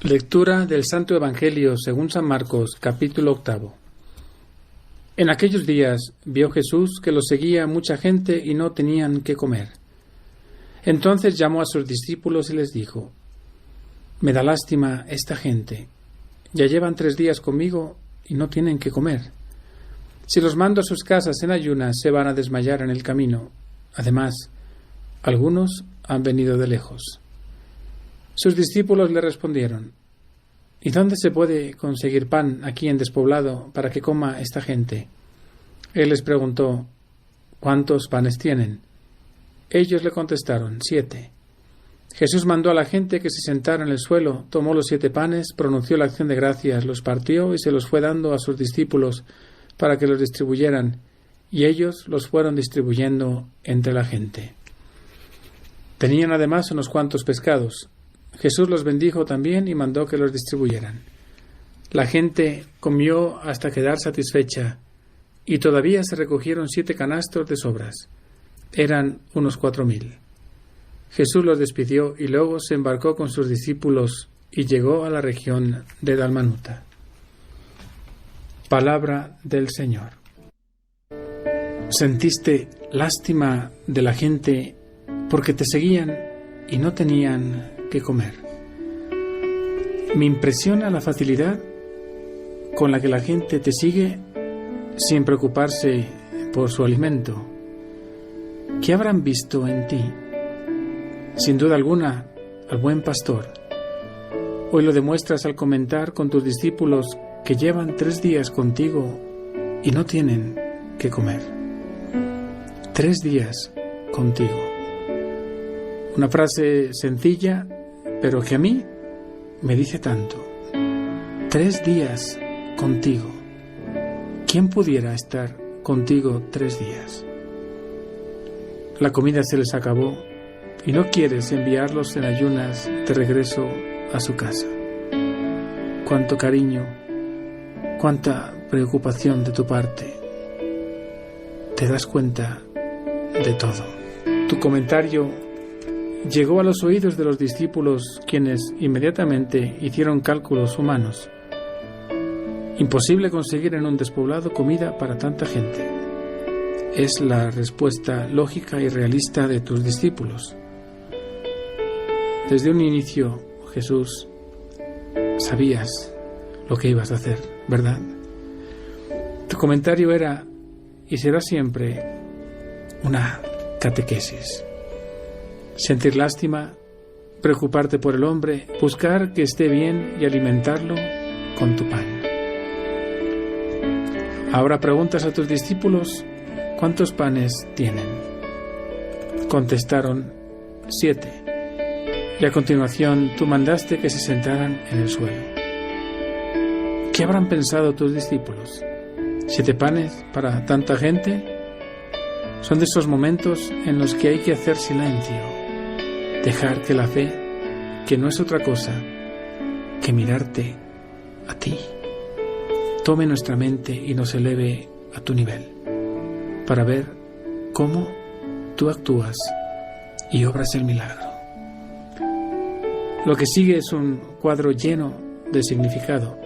Lectura del Santo Evangelio según San Marcos, capítulo 8. En aquellos días vio Jesús que lo seguía mucha gente y no tenían qué comer. Entonces llamó a sus discípulos y les dijo: Me da lástima esta gente. Ya llevan 3 días conmigo y no tienen qué comer. Si los mando a sus casas en ayunas, se van a desmayar en el camino. Además, algunos han venido de lejos. Sus discípulos le respondieron: ¿Y dónde se puede conseguir pan aquí en despoblado para que coma esta gente? Él les preguntó: ¿Cuántos panes tienen? Ellos le contestaron: 7. Jesús mandó a la gente que se sentara en el suelo, tomó los 7 panes, pronunció la acción de gracias, los partió y se los fue dando a sus discípulos para que los distribuyeran, y ellos los fueron distribuyendo entre la gente. Tenían además unos cuantos pescados. Jesús los bendijo también y mandó que los distribuyeran. La gente comió hasta quedar satisfecha, y todavía se recogieron 7 canastos de sobras. Eran unos 4.000. Jesús los despidió y luego se embarcó con sus discípulos y llegó a la región de Dalmanuta. Palabra del Señor. ¿Sentiste lástima de la gente porque te seguían y no tenían que comer? Me impresiona la facilidad con la que la gente te sigue sin preocuparse por su alimento. ¿Qué habrán visto en ti? Sin duda alguna, al buen pastor. Hoy lo demuestras al comentar con tus discípulos que llevan 3 días contigo y no tienen que comer. 3 días contigo. Una frase sencilla, pero que a mí me dice tanto. 3 días contigo. ¿Quién pudiera estar contigo 3 días? La comida se les acabó y no quieres enviarlos en ayunas de regreso a su casa. Cuánto cariño, cuánta preocupación de tu parte. Te das cuenta de todo. Tu comentario llegó a los oídos de los discípulos, quienes inmediatamente hicieron cálculos humanos. Imposible conseguir en un despoblado comida para tanta gente. Es la respuesta lógica y realista de tus discípulos. Desde un inicio, Jesús, sabías lo que ibas a hacer, ¿verdad? Tu comentario era y será siempre una catequesis. Sentir lástima, preocuparte por el hombre, buscar que esté bien y alimentarlo con tu pan. Ahora preguntas a tus discípulos: ¿cuántos panes tienen? Contestaron: 7. Y a continuación tú mandaste que se sentaran en el suelo. ¿Qué habrán pensado tus discípulos? ¿7 panes para tanta gente? Son de esos momentos en los que hay que hacer silencio, dejar que la fe, que no es otra cosa que mirarte a ti, tome nuestra mente y nos eleve a tu nivel, para ver cómo tú actúas y obras el milagro. Lo que sigue es un cuadro lleno de significado.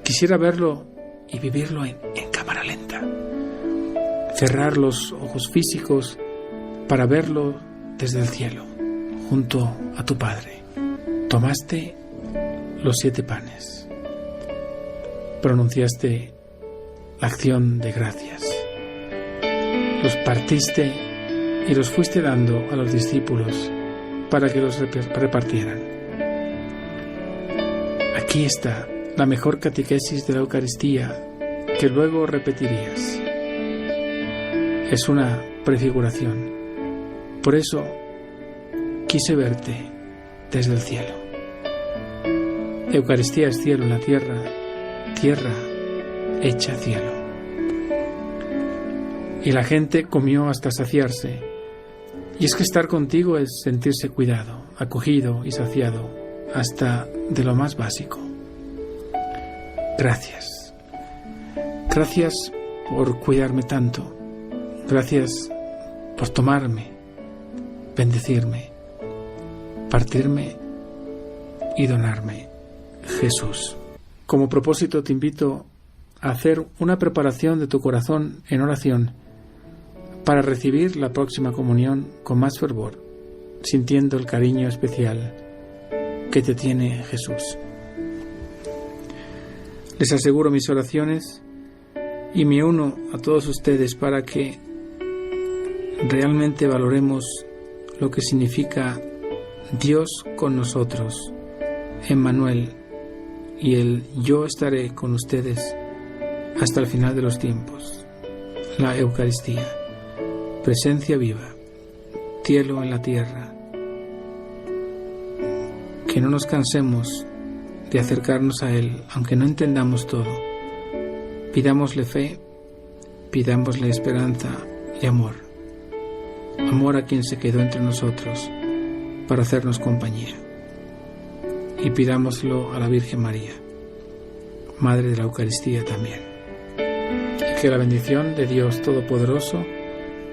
Quisiera verlo y vivirlo en cámara lenta. Cerrar los ojos físicos para verlo desde el cielo, junto a tu Padre. Tomaste los 7 panes. Pronunciaste la acción de gracias. Los partiste y los fuiste dando a los discípulos para que los repartieran. Aquí está la mejor catequesis de la Eucaristía que luego repetirías. Es una prefiguración. Por eso quise verte desde el cielo. Eucaristía es cielo en la tierra, tierra hecha cielo. Y la gente comió hasta saciarse. Y es que estar contigo es sentirse cuidado, acogido y saciado, hasta de lo más básico. Gracias. Gracias por cuidarme tanto. Gracias por tomarme, bendecirme, partirme y donarme Jesús. Como propósito te invito a hacer una preparación de tu corazón en oración para recibir la próxima comunión con más fervor, sintiendo el cariño especial que te tiene Jesús. Les aseguro mis oraciones y me uno a todos ustedes para que realmente valoremos lo que significa Dios con nosotros, Emmanuel, y el yo estaré con ustedes hasta el final de los tiempos. La Eucaristía, presencia viva, cielo en la tierra. Que no nos cansemos de acercarnos a Él, aunque no entendamos todo. Pidámosle fe, pidámosle esperanza y amor. Amor a quien se quedó entre nosotros para hacernos compañía. Y pidámoslo a la Virgen María, Madre de la Eucaristía también. Y que la bendición de Dios Todopoderoso,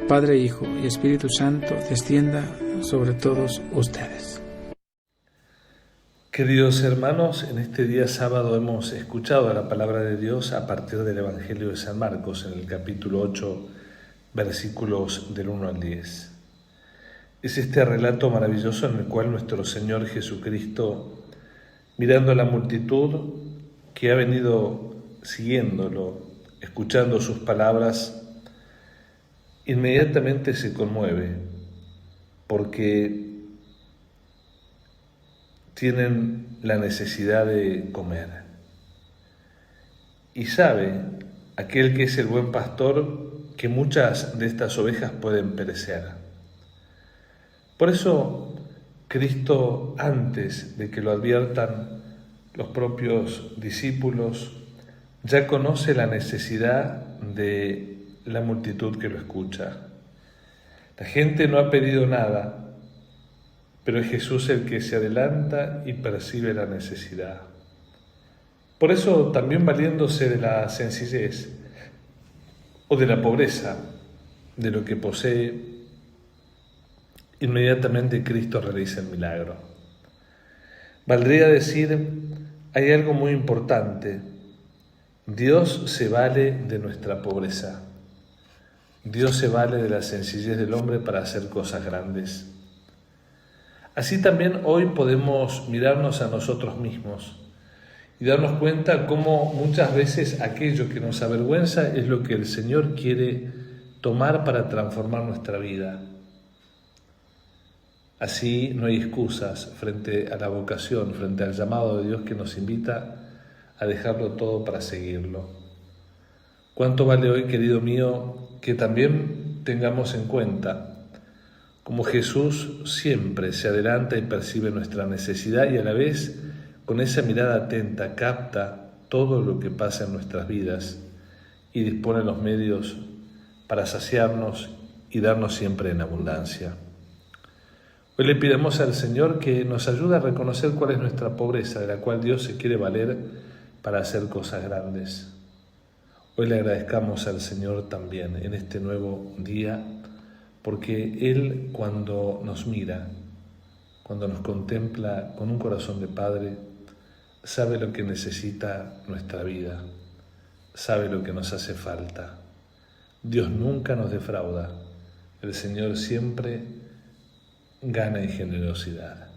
Padre, Hijo y Espíritu Santo, descienda sobre todos ustedes. Queridos hermanos, en este día sábado hemos escuchado la palabra de Dios a partir del Evangelio de San Marcos, en el capítulo 8, versículos del 1 al 10. Es este relato maravilloso en el cual nuestro Señor Jesucristo, mirando a la multitud que ha venido siguiéndolo, escuchando sus palabras, inmediatamente se conmueve porque tienen la necesidad de comer. Y sabe aquel que es el buen pastor que muchas de estas ovejas pueden perecer. Por eso Cristo, antes de que lo adviertan los propios discípulos, ya conoce la necesidad de la multitud que lo escucha. La gente no ha pedido nada, pero es Jesús el que se adelanta y percibe la necesidad. Por eso, también valiéndose de la sencillez o de la pobreza de lo que posee, inmediatamente Cristo realiza el milagro. Valdría decir, hay algo muy importante: Dios se vale de nuestra pobreza. Dios se vale de la sencillez del hombre para hacer cosas grandes. Así también hoy podemos mirarnos a nosotros mismos y darnos cuenta cómo muchas veces aquello que nos avergüenza es lo que el Señor quiere tomar para transformar nuestra vida. Así no hay excusas frente a la vocación, frente al llamado de Dios que nos invita a dejarlo todo para seguirlo. ¿Cuánto vale hoy, querido mío, que también tengamos en cuenta como Jesús siempre se adelanta y percibe nuestra necesidad y a la vez con esa mirada atenta capta todo lo que pasa en nuestras vidas y dispone los medios para saciarnos y darnos siempre en abundancia? Hoy le pidamos al Señor que nos ayude a reconocer cuál es nuestra pobreza, de la cual Dios se quiere valer para hacer cosas grandes. Hoy le agradezcamos al Señor también en este nuevo día, porque Él, cuando nos mira, cuando nos contempla con un corazón de Padre, sabe lo que necesita nuestra vida, sabe lo que nos hace falta. Dios nunca nos defrauda, el Señor siempre gana en generosidad.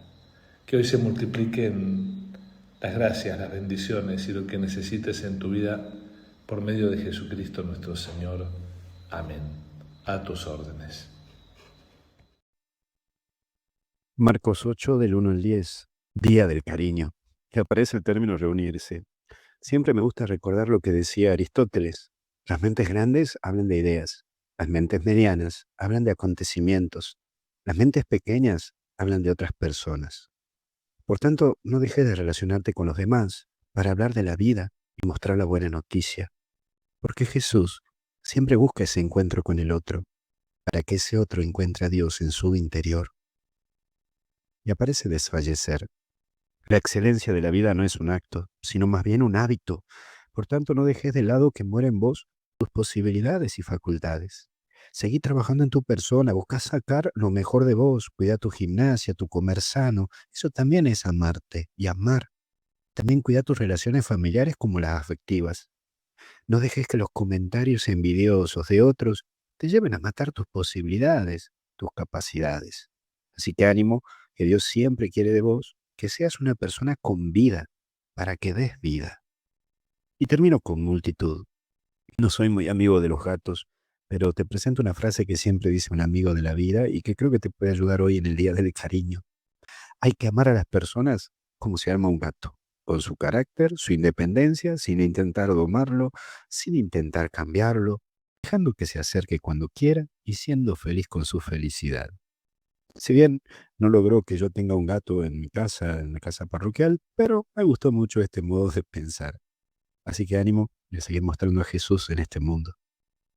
Que hoy se multipliquen las gracias, las bendiciones y lo que necesites en tu vida por medio de Jesucristo nuestro Señor. Amén. A tus órdenes. Marcos 8, del 1 al 10, Día del Cariño, que aparece el término reunirse. Siempre me gusta recordar lo que decía Aristóteles: las mentes grandes hablan de ideas, las mentes medianas hablan de acontecimientos, las mentes pequeñas hablan de otras personas. Por tanto, no dejes de relacionarte con los demás para hablar de la vida y mostrar la buena noticia, porque Jesús siempre busca ese encuentro con el otro, para que ese otro encuentre a Dios en su interior. Y aparece desfallecer. La excelencia de la vida no es un acto, sino más bien un hábito. Por tanto, no dejes de lado que muera en vos tus posibilidades y facultades. Seguí trabajando en tu persona, busca sacar lo mejor de vos, cuida tu gimnasia, tu comer sano. Eso también es amarte y amar. También cuida tus relaciones familiares como las afectivas. No dejes que los comentarios envidiosos de otros te lleven a matar tus posibilidades, tus capacidades. Así que ánimo, que Dios siempre quiere de vos que seas una persona con vida, para que des vida. Y termino con multitud. No soy muy amigo de los gatos, pero te presento una frase que siempre dice un amigo de la vida y que creo que te puede ayudar hoy en el Día del Cariño. Hay que amar a las personas como se ama un gato, con su carácter, su independencia, sin intentar domarlo, sin intentar cambiarlo, dejando que se acerque cuando quiera y siendo feliz con su felicidad. Si bien no logró que yo tenga un gato en mi casa, en la casa parroquial, pero me gustó mucho este modo de pensar. Así que ánimo de seguir mostrando a Jesús en este mundo.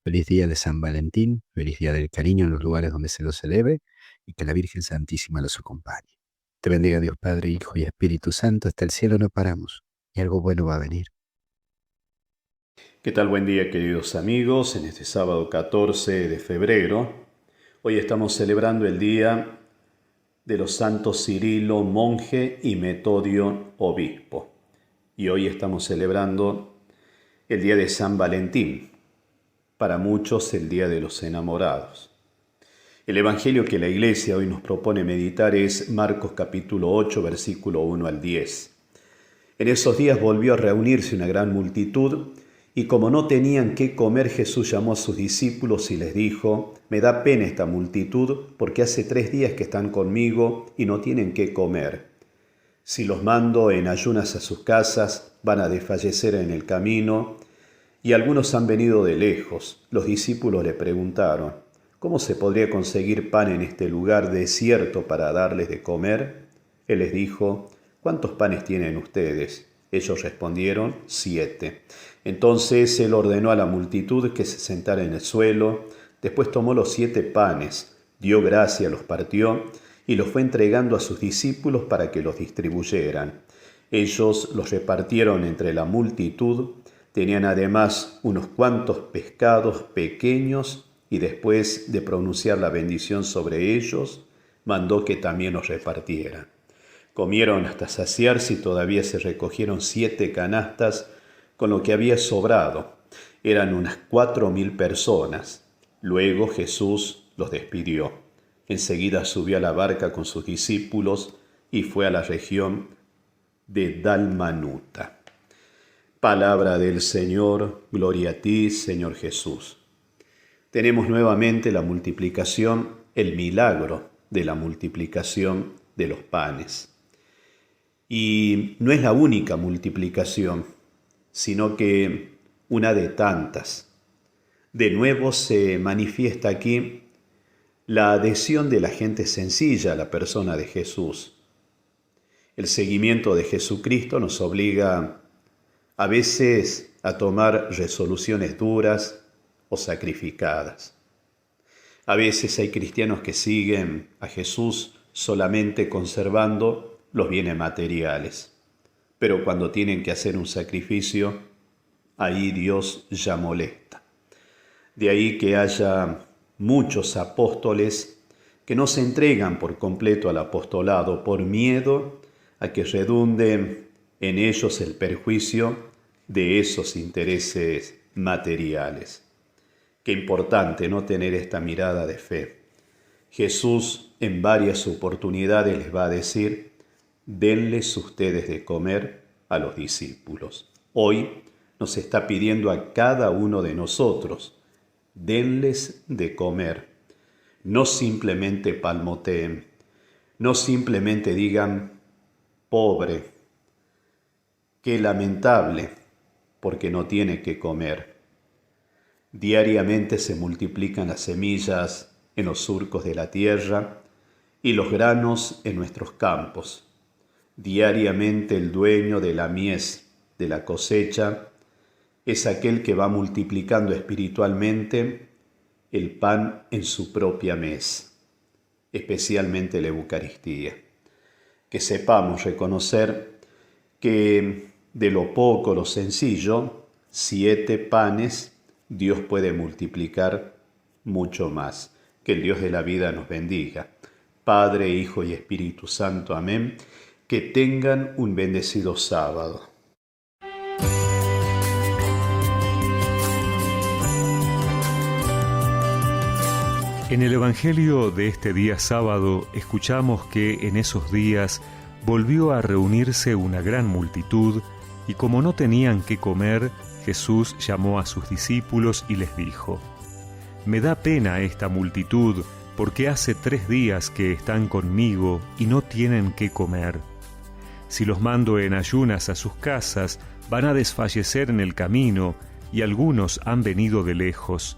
Feliz día de San Valentín, feliz día del cariño en los lugares donde se lo celebre y que la Virgen Santísima los acompañe. Te bendiga Dios Padre, Hijo y Espíritu Santo, hasta el cielo no paramos y algo bueno va a venir. ¿Qué tal? Buen día, queridos amigos. En este sábado 14 de febrero, hoy estamos celebrando el día de los santos Cirilo, monje, y Metodio, obispo. Y hoy estamos celebrando el día de San Valentín, para muchos el día de los enamorados. El evangelio que la Iglesia hoy nos propone meditar es Marcos capítulo 8, versículo 1 al 10. En esos días volvió a reunirse una gran multitud, y como no tenían qué comer, Jesús llamó a sus discípulos y les dijo: «Me da pena esta multitud, porque hace 3 días que están conmigo y no tienen qué comer. Si los mando en ayunas a sus casas, van a desfallecer en el camino». Y algunos han venido de lejos. Los discípulos le preguntaron: «¿Cómo se podría conseguir pan en este lugar desierto para darles de comer?». Él les dijo: «¿Cuántos panes tienen ustedes?». Ellos respondieron: 7. Entonces él ordenó a la multitud que se sentara en el suelo. Después tomó los 7 panes, dio gracia, los partió y los fue entregando a sus discípulos para que los distribuyeran. Ellos los repartieron entre la multitud. Tenían además unos cuantos pescados pequeños, y después de pronunciar la bendición sobre ellos, mandó que también los repartieran. Comieron hasta saciarse y todavía se recogieron 7 canastas con lo que había sobrado. Eran unas 4.000 personas. Luego Jesús los despidió. Enseguida subió a la barca con sus discípulos y fue a la región de Dalmanuta. Palabra del Señor, gloria a ti, Señor Jesús. Tenemos nuevamente la multiplicación, el milagro de la multiplicación de los panes. Y no es la única multiplicación, sino que una de tantas. De nuevo se manifiesta aquí la adhesión de la gente sencilla a la persona de Jesús. El seguimiento de Jesucristo nos obliga a veces a tomar resoluciones duras o sacrificadas. A veces hay cristianos que siguen a Jesús solamente conservando los bienes materiales, pero cuando tienen que hacer un sacrificio, ahí Dios ya molesta. De ahí que haya muchos apóstoles que no se entregan por completo al apostolado por miedo a que redunde en ellos el perjuicio de esos intereses materiales. Qué importante no tener esta mirada de fe. Jesús en varias oportunidades les va a decir: denles ustedes de comer a los discípulos. Hoy nos está pidiendo a cada uno de nosotros: denles de comer. No simplemente palmoteen, no simplemente digan: pobre, qué lamentable, porque no tiene que comer. Diariamente se multiplican las semillas en los surcos de la tierra y los granos en nuestros campos. Diariamente el dueño de la mies, de la cosecha, es aquel que va multiplicando espiritualmente el pan en su propia mies, especialmente la Eucaristía. Que sepamos reconocer que de lo poco, lo sencillo, 7 panes, Dios puede multiplicar mucho más. Que el Dios de la vida nos bendiga. Padre, Hijo y Espíritu Santo. Amén. Que tengan un bendecido sábado. En el Evangelio de este día sábado escuchamos que en esos días volvió a reunirse una gran multitud y como no tenían qué comer, Jesús llamó a sus discípulos y les dijo: «Me da pena esta multitud porque hace 3 días que están conmigo y no tienen qué comer. Si los mando en ayunas a sus casas, van a desfallecer en el camino y algunos han venido de lejos».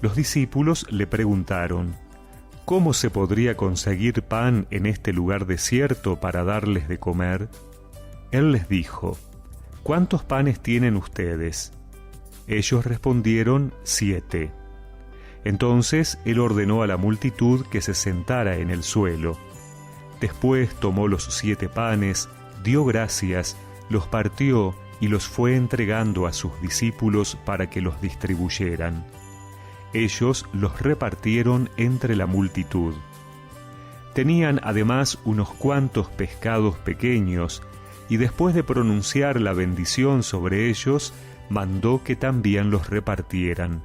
Los discípulos le preguntaron: «¿Cómo se podría conseguir pan en este lugar desierto para darles de comer?». Él les dijo: «¿Cuántos panes tienen ustedes?». Ellos respondieron: 7. Entonces él ordenó a la multitud que se sentara en el suelo. Después tomó los 7 panes, dio gracias, los partió y los fue entregando a sus discípulos para que los distribuyeran. Ellos los repartieron entre la multitud. Tenían además unos cuantos pescados pequeños, y después de pronunciar la bendición sobre ellos, mandó que también los repartieran.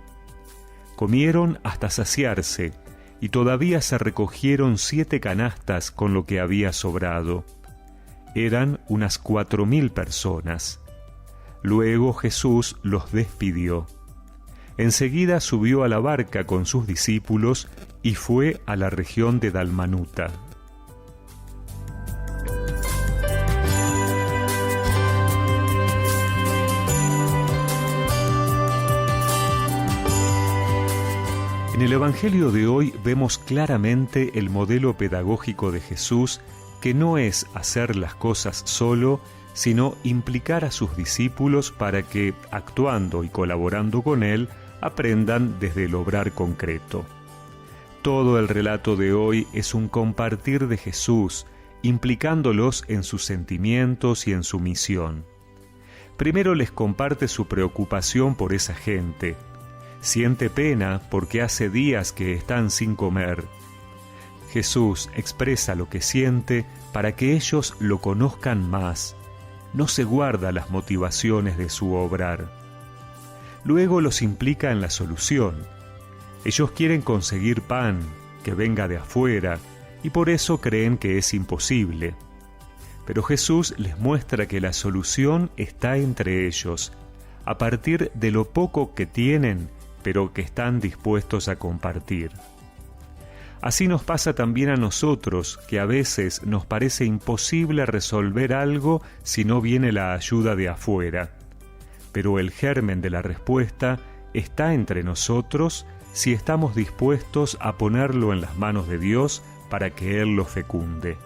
Comieron hasta saciarse, y todavía se recogieron 7 canastas con lo que había sobrado. Eran unas 4.000 personas. Luego Jesús los despidió. Enseguida subió a la barca con sus discípulos y fue a la región de Dalmanuta. En el Evangelio de hoy vemos claramente el modelo pedagógico de Jesús, que no es hacer las cosas solo, sino implicar a sus discípulos para que, actuando y colaborando con él, aprendan desde el obrar concreto. Todo el relato de hoy es un compartir de Jesús, implicándolos en sus sentimientos y en su misión. Primero les comparte su preocupación por esa gente. Siente pena porque hace días que están sin comer. Jesús expresa lo que siente para que ellos lo conozcan más. No se guarda las motivaciones de su obrar. Luego los implica en la solución. Ellos quieren conseguir pan que venga de afuera y por eso creen que es imposible. Pero Jesús les muestra que la solución está entre ellos, a partir de lo poco que tienen, pero que están dispuestos a compartir. Así nos pasa también a nosotros, que a veces nos parece imposible resolver algo si no viene la ayuda de afuera. Pero el germen de la respuesta está entre nosotros si estamos dispuestos a ponerlo en las manos de Dios para que Él lo fecunde.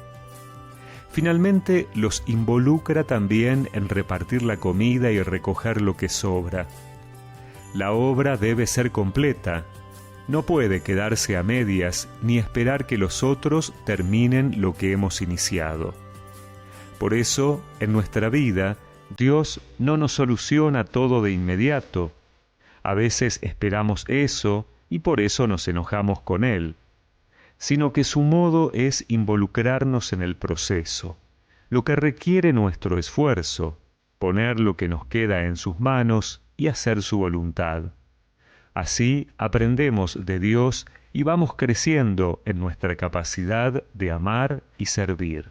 Finalmente, los involucra también en repartir la comida y recoger lo que sobra. La obra debe ser completa. No puede quedarse a medias ni esperar que los otros terminen lo que hemos iniciado. Por eso, en nuestra vida, Dios no nos soluciona todo de inmediato. A veces esperamos eso y por eso nos enojamos con Él, sino que su modo es involucrarnos en el proceso, lo que requiere nuestro esfuerzo, poner lo que nos queda en sus manos y hacer su voluntad. Así aprendemos de Dios y vamos creciendo en nuestra capacidad de amar y servir.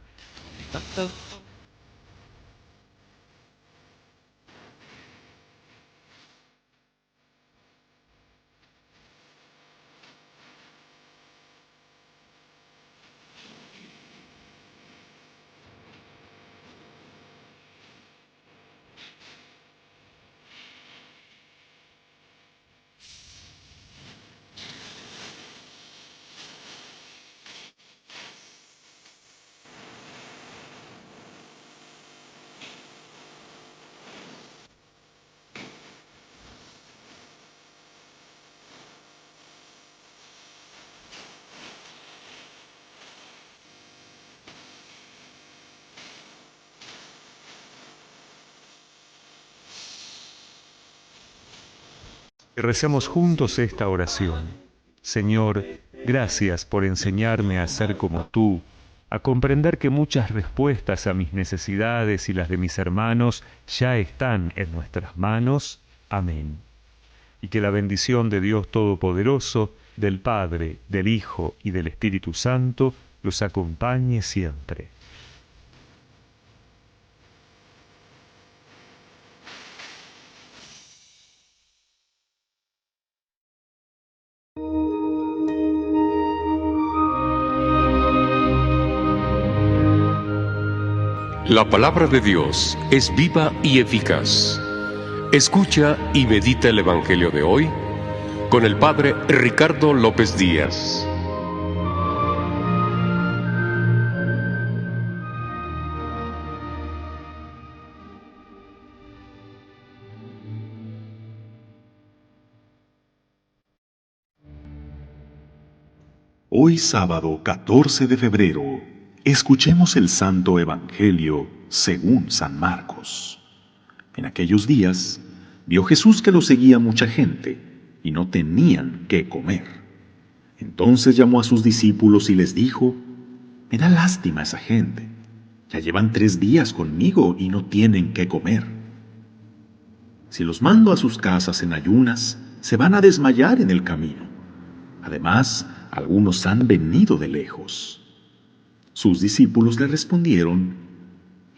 Y recemos juntos esta oración. Señor, gracias por enseñarme a ser como tú, a comprender que muchas respuestas a mis necesidades y las de mis hermanos ya están en nuestras manos. Amén. Y que la bendición de Dios Todopoderoso, del Padre, del Hijo y del Espíritu Santo los acompañe siempre. La palabra de Dios es viva y eficaz. Escucha y medita el Evangelio de hoy con el Padre Ricardo López Díaz. Hoy sábado 14 de febrero, escuchemos el Santo Evangelio según San Marcos. En aquellos días, vio Jesús que lo seguía mucha gente y no tenían qué comer. Entonces llamó a sus discípulos y les dijo: me da lástima esa gente. Ya llevan 3 días conmigo y no tienen qué comer. Si los mando a sus casas en ayunas, se van a desmayar en el camino. Además, algunos han venido de lejos. Sus discípulos le respondieron: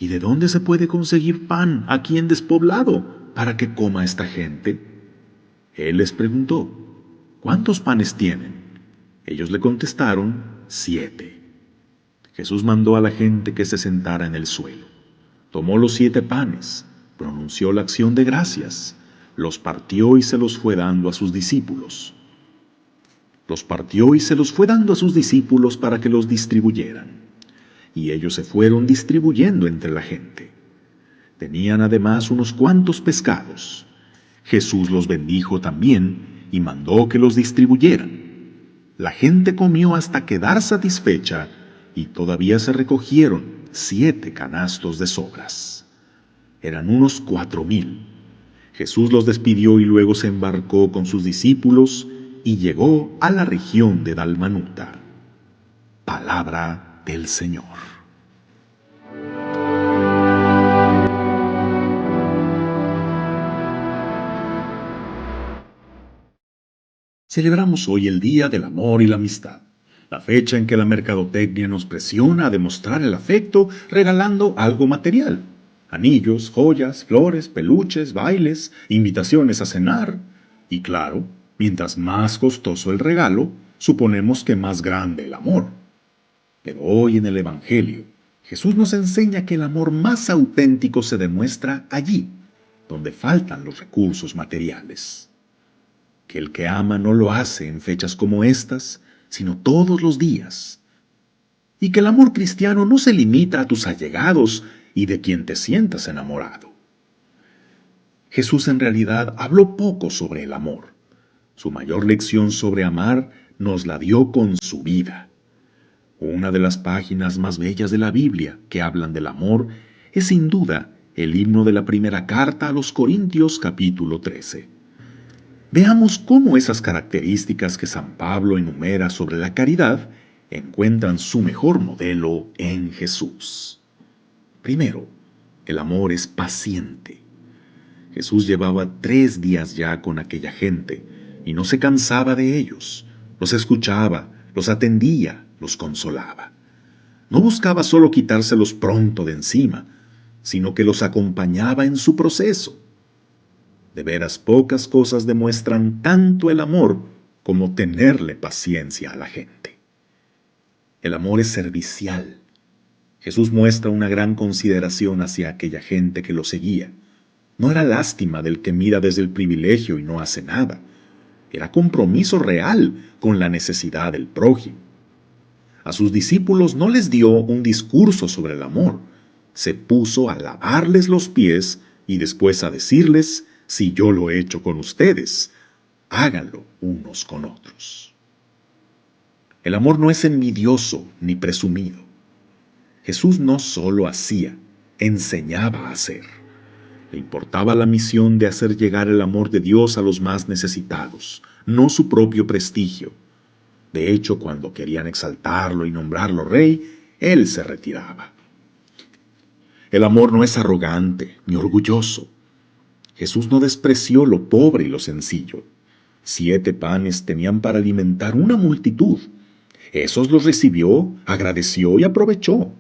¿y de dónde se puede conseguir pan aquí en despoblado para que coma esta gente? Él les preguntó: ¿cuántos panes tienen? Ellos le contestaron: 7. Jesús mandó a la gente que se sentara en el suelo. Tomó los 7 panes, pronunció la acción de gracias, los partió y se los fue dando a sus discípulos. Los partió y se los fue dando a sus discípulos para que los distribuyeran. Y ellos se fueron distribuyendo entre la gente. Tenían además unos cuantos pescados. Jesús los bendijo también y mandó que los distribuyeran. La gente comió hasta quedar satisfecha y todavía se recogieron 7 canastos de sobras. Eran unos 4,000. Jesús los despidió y luego se embarcó con sus discípulos y llegó a la región de Dalmanuta. Palabra del Señor. Celebramos hoy el Día del Amor y la Amistad, la fecha en que la mercadotecnia nos presiona a demostrar el afecto regalando algo material: anillos, joyas, flores, peluches, bailes, invitaciones a cenar. Y claro, mientras más costoso el regalo, suponemos que más grande el amor. Pero hoy en el Evangelio, Jesús nos enseña que el amor más auténtico se demuestra allí, donde faltan los recursos materiales. Que el que ama no lo hace en fechas como estas, sino todos los días. Y que el amor cristiano no se limita a tus allegados y de quien te sientas enamorado. Jesús en realidad habló poco sobre el amor. Su mayor lección sobre amar nos la dio con su vida. Una de las páginas más bellas de la Biblia que hablan del amor es sin duda el himno de la primera carta a los Corintios capítulo 13. Veamos cómo esas características que San Pablo enumera sobre la caridad encuentran su mejor modelo en Jesús. Primero, el amor es paciente. Jesús llevaba 3 días ya con aquella gente y no se cansaba de ellos. Los escuchaba, los atendía, los consolaba. No buscaba solo quitárselos pronto de encima, sino que los acompañaba en su proceso. De veras, pocas cosas demuestran tanto el amor como tenerle paciencia a la gente. El amor es servicial. Jesús muestra una gran consideración hacia aquella gente que lo seguía. No era lástima del que mira desde el privilegio y no hace nada. Era compromiso real con la necesidad del prójimo. A sus discípulos no les dio un discurso sobre el amor. Se puso a lavarles los pies y después a decirles: si yo lo he hecho con ustedes, háganlo unos con otros. El amor no es envidioso ni presumido. Jesús no solo hacía, enseñaba a hacer. Le importaba la misión de hacer llegar el amor de Dios a los más necesitados, no su propio prestigio. De hecho, cuando querían exaltarlo y nombrarlo rey, Él se retiraba. El amor no es arrogante ni orgulloso. Jesús no despreció lo pobre y lo sencillo. 7 panes tenían para alimentar una multitud. Esos los recibió, agradeció y aprovechó.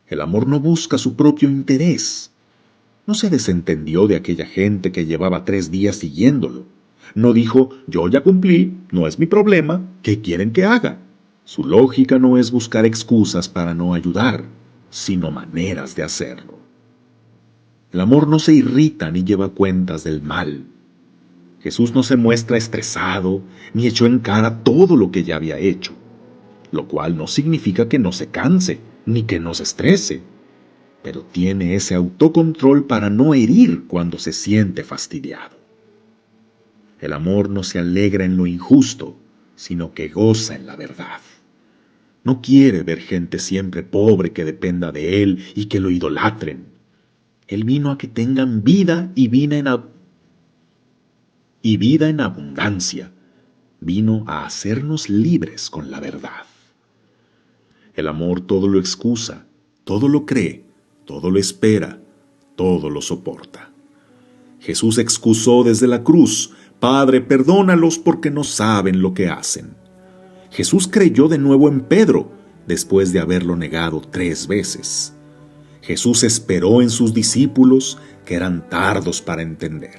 El amor no busca su propio interés. No se desentendió de aquella gente que llevaba 3 días siguiéndolo. No dijo, yo ya cumplí, no es mi problema, ¿qué quieren que haga? Su lógica no es buscar excusas para no ayudar, sino maneras de hacerlo. El amor no se irrita ni lleva cuentas del mal. Jesús no se muestra estresado ni echó en cara todo lo que ya había hecho, lo cual no significa que no se canse ni que no se estrese, pero tiene ese autocontrol para no herir cuando se siente fastidiado. El amor no se alegra en lo injusto, sino que goza en la verdad. No quiere ver gente siempre pobre que dependa de él y que lo idolatren. Él vino a que tengan vida y vida en abundancia. Vino a hacernos libres con la verdad. El amor todo lo excusa, todo lo cree, todo lo espera, todo lo soporta. Jesús excusó desde la cruz, Padre, perdónalos porque no saben lo que hacen. Jesús creyó de nuevo en Pedro, después de haberlo negado 3 veces. Jesús esperó en sus discípulos, que eran tardos para entender.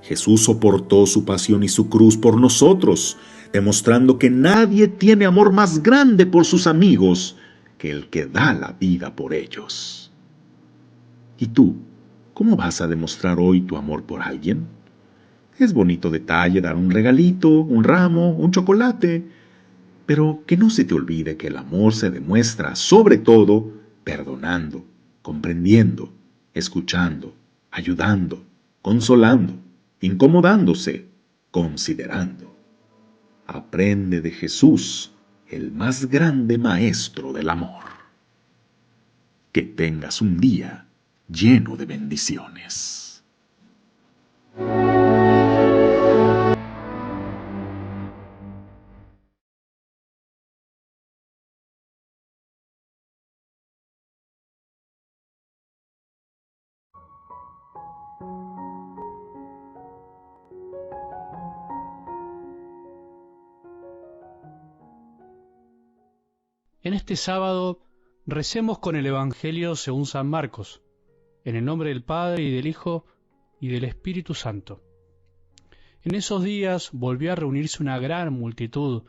Jesús soportó su pasión y su cruz por nosotros, demostrando que nadie tiene amor más grande por sus amigos que el que da la vida por ellos. ¿Y tú, cómo vas a demostrar hoy tu amor por alguien? Es bonito detalle dar un regalito, un ramo, un chocolate, pero que no se te olvide que el amor se demuestra sobre todo perdonando, comprendiendo, escuchando, ayudando, consolando, incomodándose, considerando. Aprende de Jesús, el más grande maestro del amor. Que tengas un día lleno de bendiciones. En este sábado recemos con el Evangelio según San Marcos, en el nombre del Padre y del Hijo y del Espíritu Santo. En esos días volvió a reunirse una gran multitud,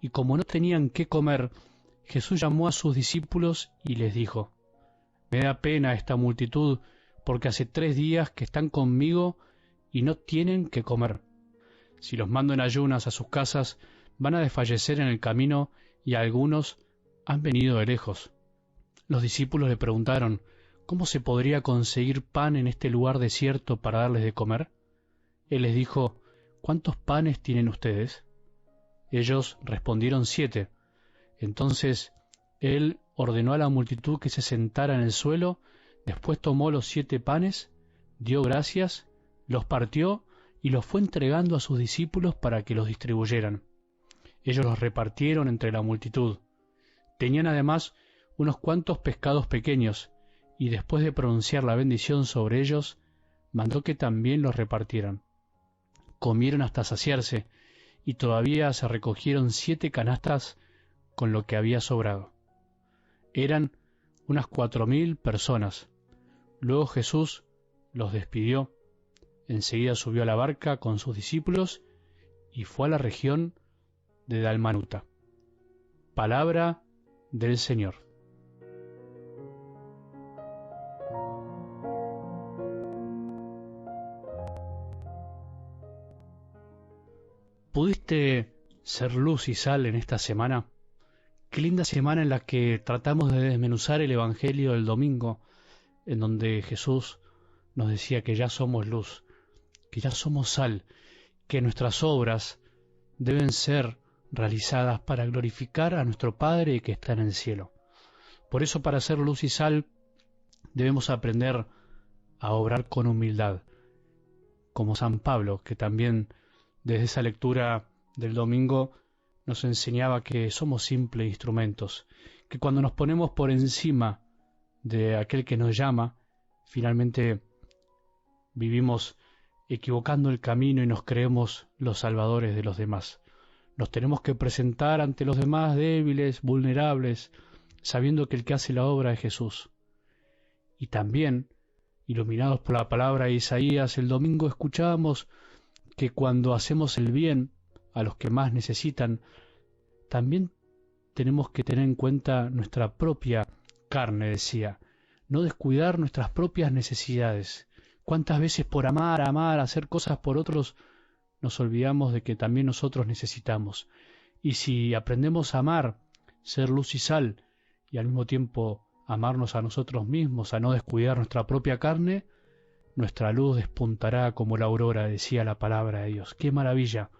y como no tenían qué comer, Jesús llamó a sus discípulos y les dijo: Me da pena esta multitud, porque hace 3 días que están conmigo y no tienen qué comer. Si los mando en ayunas a sus casas, van a desfallecer en el camino, y algunos han venido de lejos. Los discípulos le preguntaron: ¿Cómo se podría conseguir pan en este lugar desierto para darles de comer? Él les dijo: ¿Cuántos panes tienen ustedes? Ellos respondieron: 7. Entonces él ordenó a la multitud que se sentara en el suelo, después tomó los 7 panes, dio gracias, los partió y los fue entregando a sus discípulos para que los distribuyeran. Ellos los repartieron entre la multitud. Tenían además unos cuantos pescados pequeños, y después de pronunciar la bendición sobre ellos, mandó que también los repartieran. Comieron hasta saciarse, y todavía se recogieron 7 canastas con lo que había sobrado. Eran unas 4.000 personas. Luego Jesús los despidió, enseguida subió a la barca con sus discípulos y fue a la región de Dalmanuta. Palabra del Señor. ¿Pudiste ser luz y sal en esta semana? Qué linda semana en la que tratamos de desmenuzar el Evangelio del domingo, en donde Jesús nos decía que ya somos luz, que ya somos sal, que nuestras obras deben ser realizadas para glorificar a nuestro Padre que está en el cielo. Por eso, para ser luz y sal, debemos aprender a obrar con humildad, como San Pablo, que también desde esa lectura del domingo nos enseñaba que somos simples instrumentos, que cuando nos ponemos por encima de aquel que nos llama, finalmente vivimos equivocando el camino y nos creemos los salvadores de los demás. Nos tenemos que presentar ante los demás débiles, vulnerables, sabiendo que el que hace la obra es Jesús. Y también, iluminados por la palabra de Isaías, el domingo escuchábamos que cuando hacemos el bien a los que más necesitan, también tenemos que tener en cuenta nuestra propia carne, decía, no descuidar nuestras propias necesidades. ¿Cuántas veces por amar, hacer cosas por otros, nos olvidamos de que también nosotros necesitamos? Y si aprendemos a amar, ser luz y sal, y al mismo tiempo amarnos a nosotros mismos, a no descuidar nuestra propia carne, nuestra luz despuntará como la aurora, decía la palabra de Dios. ¡Qué maravilla!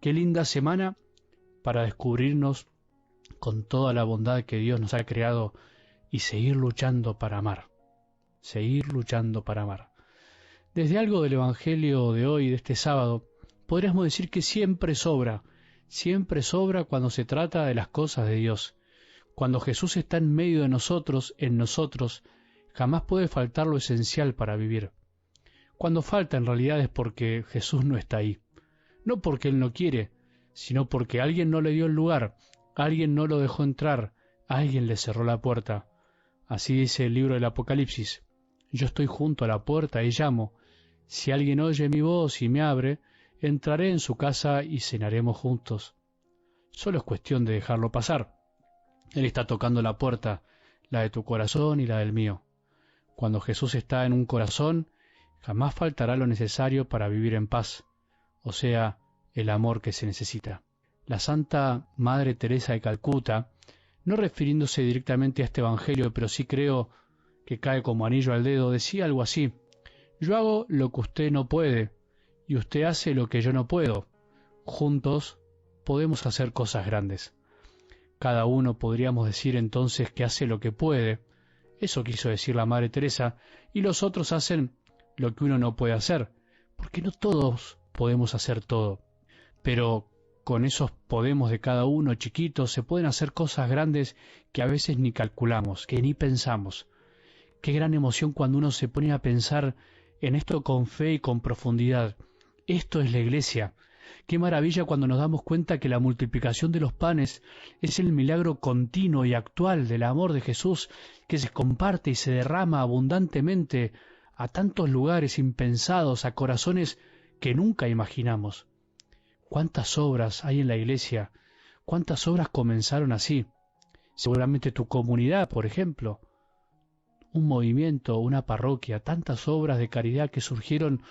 ¡Qué linda semana para descubrirnos con toda la bondad que Dios nos ha creado y seguir luchando para amar! Seguir luchando para amar. Desde algo del Evangelio de hoy, de este sábado, podríamos decir que siempre sobra cuando se trata de las cosas de Dios. Cuando Jesús está en medio de nosotros, en nosotros, jamás puede faltar lo esencial para vivir. Cuando falta en realidad es porque Jesús no está ahí. No porque Él no quiere, sino porque alguien no le dio el lugar, alguien no lo dejó entrar, alguien le cerró la puerta. Así dice el libro del Apocalipsis. Yo estoy junto a la puerta y llamo. Si alguien oye mi voz y me abre, entraré en su casa y cenaremos juntos. Solo es cuestión de dejarlo pasar. Él está tocando la puerta, la de tu corazón y la del mío. Cuando Jesús está en un corazón, jamás faltará lo necesario para vivir en paz, o sea, el amor que se necesita. La Santa Madre Teresa de Calcuta, no refiriéndose directamente a este Evangelio, pero sí creo que cae como anillo al dedo, decía algo así: yo hago lo que usted no puede, y usted hace lo que yo no puedo. Juntos podemos hacer cosas grandes. Cada uno podríamos decir entonces que hace lo que puede. Eso quiso decir la Madre Teresa, y los otros hacen lo que uno no puede hacer, porque no todos podemos hacer todo. Pero con esos podemos de cada uno chiquitos se pueden hacer cosas grandes que a veces ni calculamos, que ni pensamos. Qué gran emoción cuando uno se pone a pensar en esto con fe y con profundidad. Esto es la Iglesia. Qué maravilla cuando nos damos cuenta que la multiplicación de los panes es el milagro continuo y actual del amor de Jesús, que se comparte y se derrama abundantemente a tantos lugares impensados, a corazones que nunca imaginamos. ¿Cuántas obras hay en la Iglesia? ¿Cuántas obras comenzaron así? Seguramente tu comunidad, por ejemplo, un movimiento, una parroquia, tantas obras de caridad que surgieron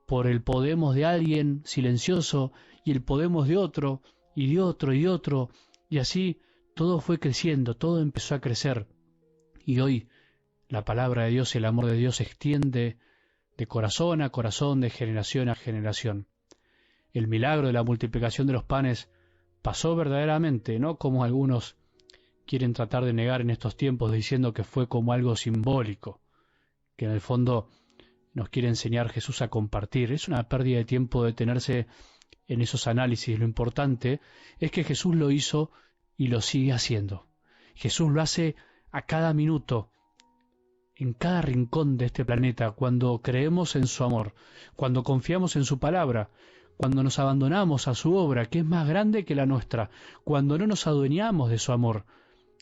por el podemos de alguien silencioso y el podemos de otro y de otro y de otro, y así todo fue creciendo, todo empezó a crecer. Y hoy la palabra de Dios, el amor de Dios se extiende de corazón a corazón, de generación a generación. El milagro de la multiplicación de los panes pasó verdaderamente, no como algunos quieren tratar de negar en estos tiempos diciendo que fue como algo simbólico, que en el fondo nos quiere enseñar Jesús a compartir. Es una pérdida de tiempo detenerse en esos análisis. Lo importante es que Jesús lo hizo y lo sigue haciendo. Jesús lo hace a cada minuto, en cada rincón de este planeta, cuando creemos en su amor, cuando confiamos en su palabra, cuando nos abandonamos a su obra, que es más grande que la nuestra, cuando no nos adueñamos de su amor,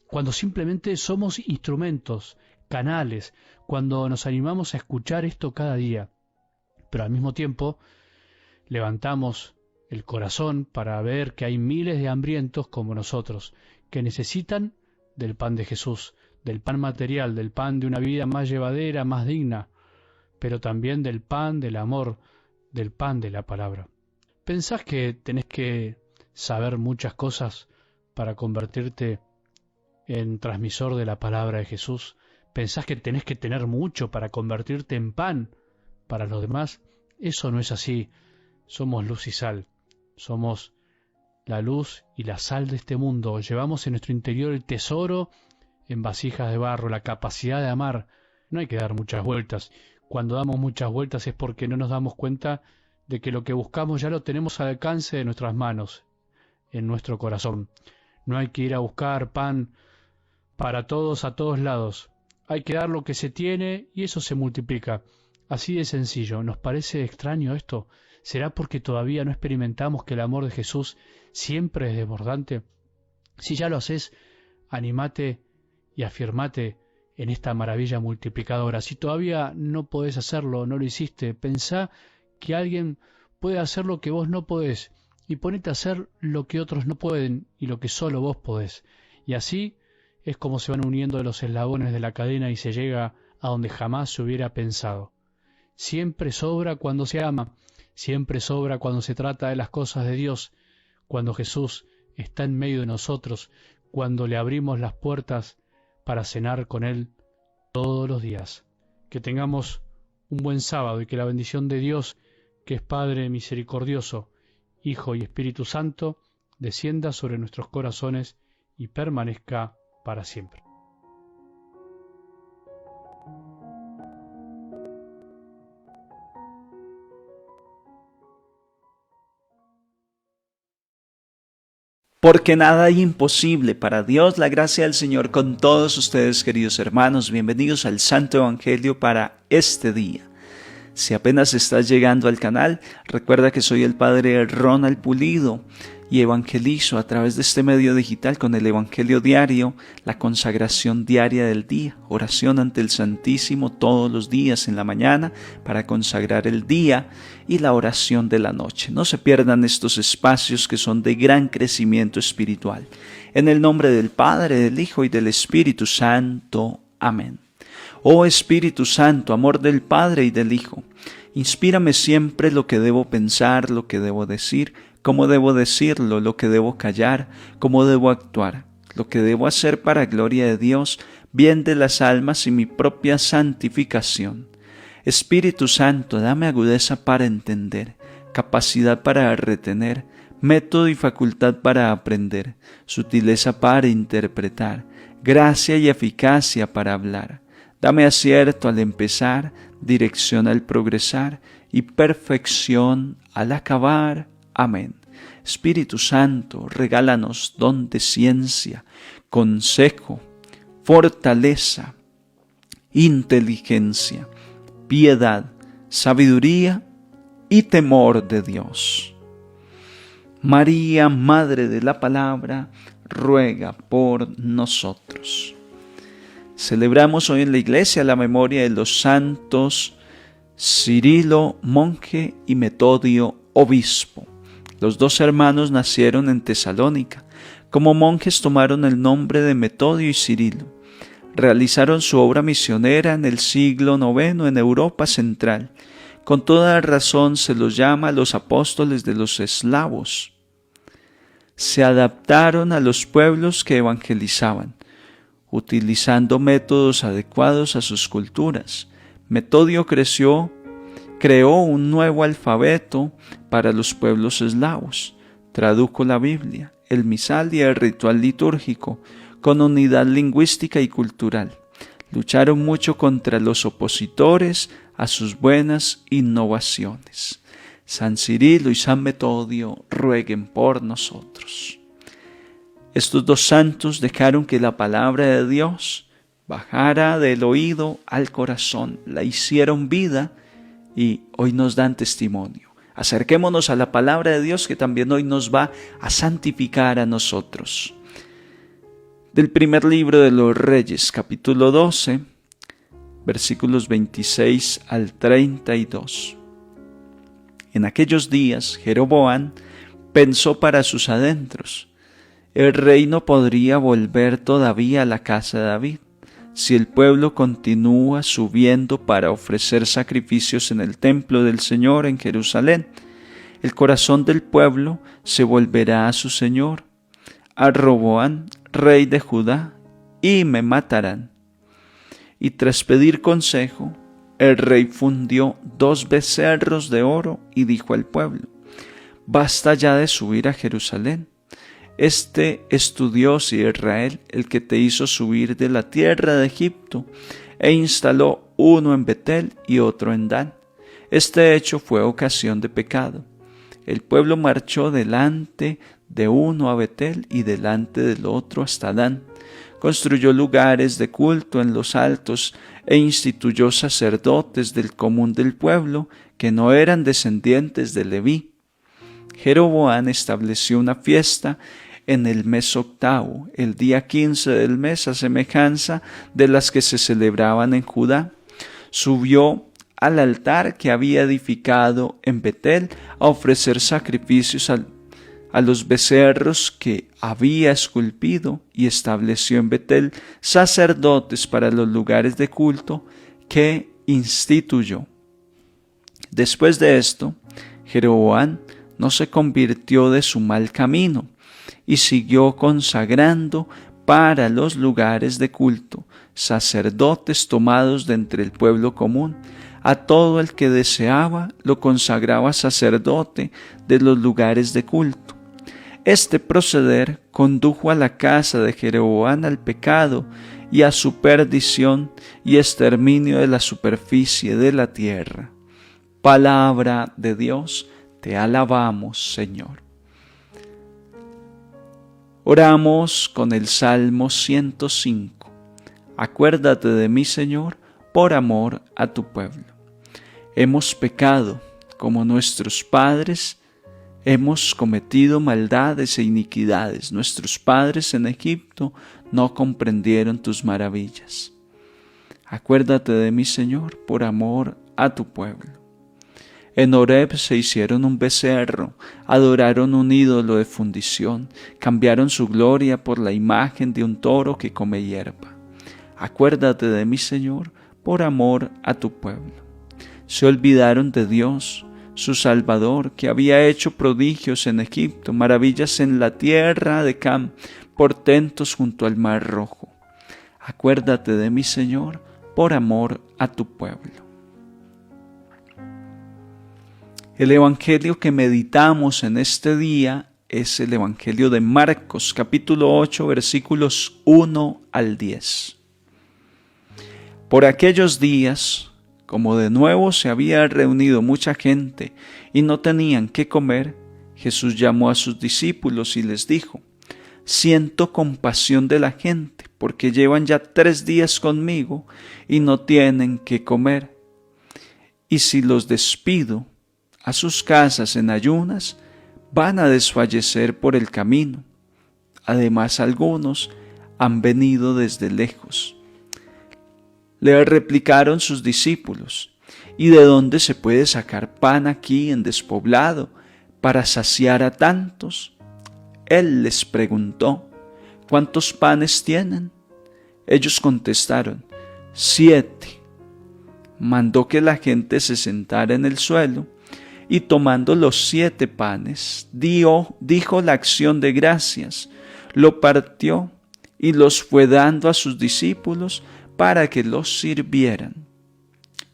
cuando simplemente somos instrumentos, canales, cuando nos animamos a escuchar esto cada día, pero al mismo tiempo levantamos el corazón para ver que hay miles de hambrientos como nosotros, que necesitan del pan de Jesús, del pan material, del pan de una vida más llevadera, más digna, pero también del pan del amor, del pan de la palabra. ¿Pensás que tenés que saber muchas cosas para convertirte en transmisor de la palabra de Jesús? ¿Pensás que tenés que tener mucho para convertirte en pan para los demás? Eso no es así. Somos luz y sal. Somos la luz y la sal de este mundo. Llevamos en nuestro interior el tesoro en vasijas de barro, la capacidad de amar. No hay que dar muchas vueltas. Cuando damos muchas vueltas es porque no nos damos cuenta de que lo que buscamos ya lo tenemos al alcance de nuestras manos, en nuestro corazón. No hay que ir a buscar pan para todos a todos lados. Hay que dar lo que se tiene y eso se multiplica. Así de sencillo. ¿Nos parece extraño esto? ¿Será porque todavía no experimentamos que el amor de Jesús siempre es desbordante? Si ya lo haces, animate y afirmate en esta maravilla multiplicadora. Si todavía no podés hacerlo, no lo hiciste, pensá que alguien puede hacer lo que vos no podés y ponete a hacer lo que otros no pueden y lo que solo vos podés. Y así es como se van uniendo los eslabones de la cadena y se llega a donde jamás se hubiera pensado. Siempre sobra cuando se ama, siempre sobra cuando se trata de las cosas de Dios, cuando Jesús está en medio de nosotros, cuando le abrimos las puertas para cenar con Él todos los días. Que tengamos un buen sábado y que la bendición de Dios, que es Padre misericordioso, Hijo y Espíritu Santo, descienda sobre nuestros corazones y permanezca para siempre. Porque nada hay imposible para Dios. La gracia del Señor con todos ustedes, queridos hermanos. Bienvenidos al Santo Evangelio para este día. Si apenas estás llegando al canal, recuerda que soy el Padre Ronald Pulido y evangelizo a través de este medio digital con el Evangelio diario, la consagración diaria del día, oración ante el Santísimo todos los días en la mañana para consagrar el día y la oración de la noche. No se pierdan estos espacios que son de gran crecimiento espiritual. En el nombre del Padre, del Hijo y del Espíritu Santo. Amén. Oh Espíritu Santo, amor del Padre y del Hijo, inspírame siempre lo que debo pensar, lo que debo decir, cómo debo decirlo, lo que debo callar, cómo debo actuar, lo que debo hacer para gloria de Dios, bien de las almas y mi propia santificación. Espíritu Santo, dame agudeza para entender, capacidad para retener, método y facultad para aprender, sutileza para interpretar, gracia y eficacia para hablar. Dame acierto al empezar, dirección al progresar y perfección al acabar. Amén. Espíritu Santo, regálanos don de ciencia, consejo, fortaleza, inteligencia, piedad, sabiduría y temor de Dios. María, Madre de la Palabra, ruega por nosotros. Celebramos hoy en la iglesia la memoria de los santos Cirilo, monje, y Metodio, obispo. Los dos hermanos nacieron en Tesalónica. Como monjes tomaron el nombre de Metodio y Cirilo. Realizaron su obra misionera en el siglo IX en Europa Central. Con toda razón se los llama los apóstoles de los eslavos. Se adaptaron a los pueblos que evangelizaban, utilizando métodos adecuados a sus culturas. Metodio creó un nuevo alfabeto para los pueblos eslavos, tradujo la Biblia, el misal y el ritual litúrgico, con unidad lingüística y cultural. Lucharon mucho contra los opositores a sus buenas innovaciones. San Cirilo y San Metodio rueguen por nosotros. Estos dos santos dejaron que la palabra de Dios bajara del oído al corazón, la hicieron vida y hoy nos dan testimonio. Acerquémonos a la palabra de Dios que también hoy nos va a santificar a nosotros. Del primer libro de los Reyes, capítulo 12, versículos 26 al 32. En aquellos días, Jeroboam pensó para sus adentros: el reino podría volver todavía a la casa de David, si el pueblo continúa subiendo para ofrecer sacrificios en el templo del Señor en Jerusalén. El corazón del pueblo se volverá a su Señor, a Roboam, rey de Judá, y me matarán. Y tras pedir consejo, el rey fundió 2 becerros de oro y dijo al pueblo: basta ya de subir a Jerusalén. Este es tu Dios, Israel, el que te hizo subir de la tierra de Egipto, e instaló uno en Betel y otro en Dan. Este hecho fue ocasión de pecado. el pueblo marchó delante de uno a Betel y delante del otro hasta Dan. Construyó lugares de culto en los altos e instituyó sacerdotes del común del pueblo que no eran descendientes de Leví. Jeroboam estableció una fiesta en el mes octavo, el día 15 del mes, a semejanza de las que se celebraban en Judá. Subió al altar que había edificado en Betel a ofrecer sacrificios a los becerros que había esculpido, y estableció en Betel sacerdotes para los lugares de culto que instituyó. Después de esto, Jeroboam no se convirtió de su mal camino y siguió consagrando para los lugares de culto sacerdotes tomados de entre el pueblo común. A todo el que deseaba lo consagraba sacerdote de los lugares de culto. Este proceder condujo a la casa de Jeroboam al pecado y a su perdición y exterminio de la superficie de la tierra. Palabra de Dios, te alabamos, Señor. Oramos con el Salmo 105. Acuérdate de mí, Señor, por amor a tu pueblo. Hemos pecado como nuestros padres, hemos cometido maldades e iniquidades. Nuestros padres en Egipto no comprendieron tus maravillas. Acuérdate de mí, Señor, por amor a tu pueblo. En Horeb se hicieron un becerro, adoraron un ídolo de fundición, cambiaron su gloria por la imagen de un toro que come hierba. Acuérdate de mí, Señor, por amor a tu pueblo. Se olvidaron de Dios, su Salvador, que había hecho prodigios en Egipto, maravillas en la tierra de Cam, portentos junto al Mar Rojo. Acuérdate de mí, Señor, por amor a tu pueblo. El evangelio que meditamos en este día es el evangelio de Marcos, capítulo 8, versículos 1 al 10. Por aquellos días, como de nuevo se había reunido mucha gente y no tenían qué comer, Jesús llamó a sus discípulos y les dijo: siento compasión de la gente, porque llevan ya 3 días conmigo y no tienen qué comer. Y si los despido a sus casas en ayunas, van a desfallecer por el camino. Además, algunos han venido desde lejos. Le replicaron sus discípulos: ¿y de dónde se puede sacar pan aquí en despoblado para saciar a tantos? Él les preguntó: ¿cuántos panes tienen? Ellos contestaron: 7. Mandó que la gente se sentara en el suelo, y tomando los 7 panes, dijo la acción de gracias, lo partió y los fue dando a sus discípulos para que los sirvieran.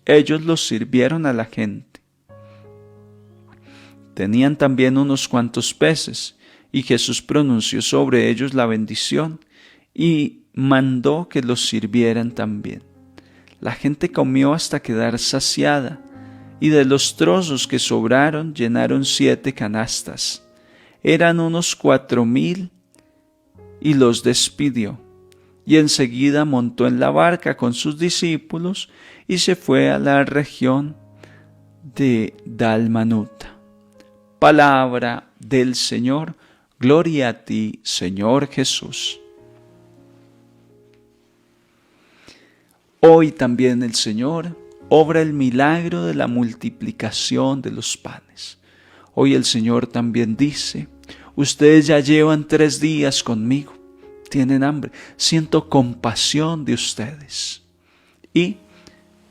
Ellos los sirvieron a la gente. Tenían también unos cuantos peces, y Jesús pronunció sobre ellos la bendición y mandó que los sirvieran también. La gente comió hasta quedar saciada, y de los trozos que sobraron llenaron 7 canastas. Eran unos 4,000, y los despidió. Y enseguida montó en la barca con sus discípulos y se fue a la región de Dalmanuta. Palabra del Señor. Gloria a ti, Señor Jesús. Hoy también el Señor obra el milagro de la multiplicación de los panes. Hoy el Señor también dice: ustedes ya llevan 3 días conmigo, tienen hambre, siento compasión de ustedes. Y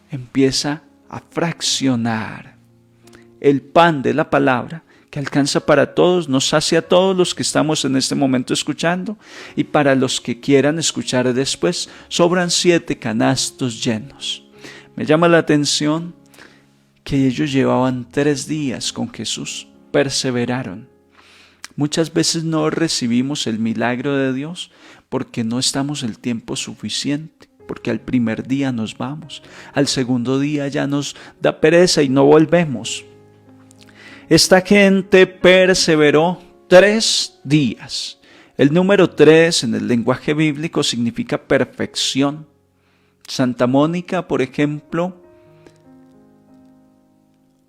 empieza a fraccionar el pan de la palabra, que alcanza para todos, nos sacia a todos los que estamos en este momento escuchando, y para los que quieran escuchar después, sobran 7 canastos llenos. Me llama la atención que ellos llevaban 3 días con Jesús, perseveraron. Muchas veces no recibimos el milagro de Dios porque no estamos el tiempo suficiente, porque al primer día nos vamos, al segundo día ya nos da pereza y no volvemos. Esta gente perseveró 3 días. El número 3 en el lenguaje bíblico significa perfección. Santa Mónica, por ejemplo,